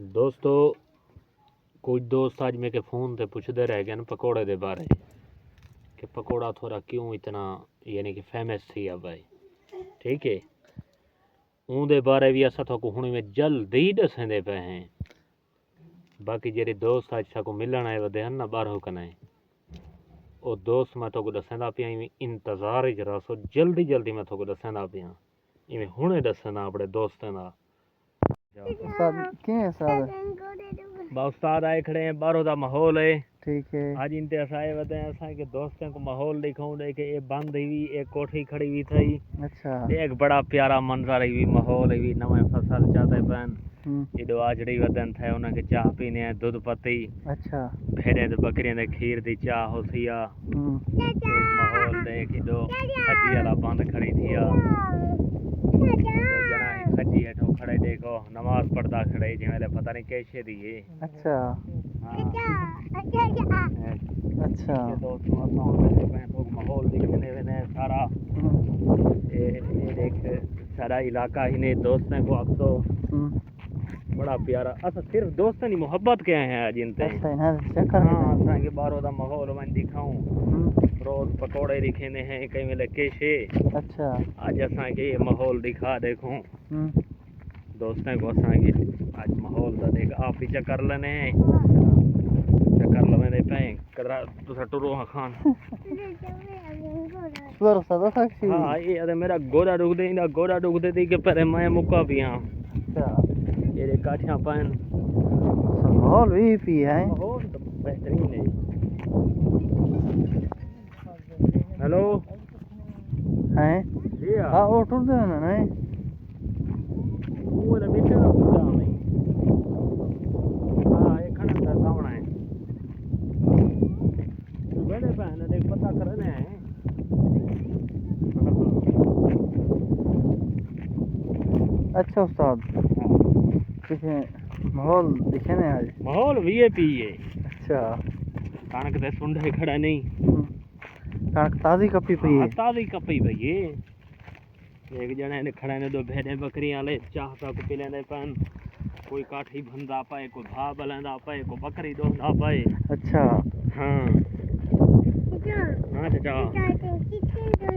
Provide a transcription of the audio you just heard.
दोस्तों कुछ दोस्त आज मेरे फ़ोन ते पुछदे रह गए पकौड़े दे बारे कि पकौड़ा थोड़ा क्यों इतना यानी कि फेमस थी है भाई। ठीक है, उनके बारे भी असा तो हुण में जल्दी दसेंदे पे हैं। बाकी जेरे दोस्त आज सको मिलन आए वदे हन ना बारहो कने ओ दोस्त मैं तो दसेंदा पिया इंतज़ार च रसो जल्दी जल्दी मैं तो दसेंदा पिया इवें हुणे दसना अपने दोस्तें दा। उस्ताद आए खड़े हैं, बारह का माहौल है। ठीक है, आज इनते असाए वदे असा के दोस्तों को माहौल दिखाऊं दे के ये बंद हुई एक कोठी खड़ी हुई थी। अच्छा, एक बड़ा प्यारा मंजर हुई माहौल हुई नवे फसल चाहते पन इडो आजड़ी वदन थे उनके चाह पीने दूध पत्ती। अच्छा, भेड़े ते बकरियां दे खीर दी चाह होसिया एक माहौल देख इडो खजी वाला बंद खड़ी थिया खजी है तो खड़े देखो नमाज पढ़ता खड़े जिवेले पता नहीं कैसे दी है। अच्छा अच्छा दोस्तों तो माहौल दिखने में सारा ये देख सारा इलाका ही ने दोस्तों को अब तो बड़ा प्यारा अच्छा सिर्फ दोस्तों की मोहब्बत क्या है आज इनते। हाँ असा के बारो दा माहौल मैं दिखाऊं रोज पकोड़े दिखेने हैं कई वेले कैसे। अच्छा आज असा के माहौल दिखा देखो दोस्तों को असा के आज माहौल दा देख आप भी चक्कर लेने हैं चक्कर लवेंदे पे कदरा तुसा टुरो खान हाँ ये मेरा गोरा दुखदे थी कि पहले मैं मुक्का पिया। ये काठियां पान माहौल भी पी है माहौल तो बेहतरीन है। हेलो हैं जी हां वो टुर दे ना नहीं वो ना मीटर ना कुछ नहीं। हां ये खड़ा था सामने है बड़े बहन देख पता करने हैं। अच्छा उस्ताद पीछे माहौल दिखे ना आज माहौल वीआईपी है। अच्छा कणक ते सुंडे खड़ा नहीं कणक ताजी कपी पई है ताजी कपी पई है। एक जने ने खड़ा ने दो भेड़े बकरियां ले चाह तक पी लेंदे पन कोई काठी भंदा पाए कोई भा बलेंदा पाए कोई बकरी दोंदा पाए। अच्छा हाँ हाँ चाचा